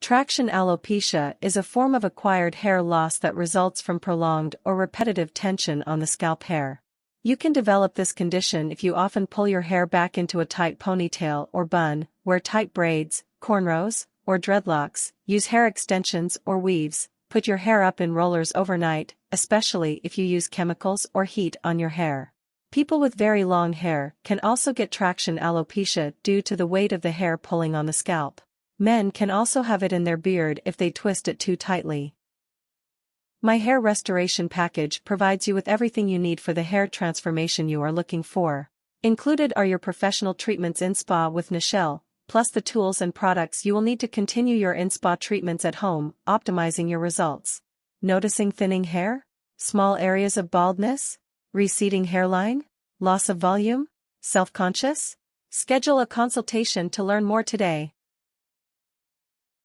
Traction alopecia is a form of acquired hair loss that results from prolonged or repetitive tension on the scalp hair. You can develop this condition if you often pull your hair back into a tight ponytail or bun, wear tight braids, cornrows, or dreadlocks, use hair extensions or weaves, put your hair up in rollers overnight, especially if you use chemicals or heat on your hair. People with very long hair can also get traction alopecia due to the weight of the hair pulling on the scalp. Men can also have it in their beard if they twist it too tightly. My Hair Restoration Package provides you with everything you need for the hair transformation you are looking for. Included are your professional treatments in spa with Nichelle, plus the tools and products you will need to continue your in-spa treatments at home, optimizing your results. Noticing thinning hair? Small areas of baldness? Receding hairline? Loss of volume? Self-conscious? Schedule a consultation to learn more today.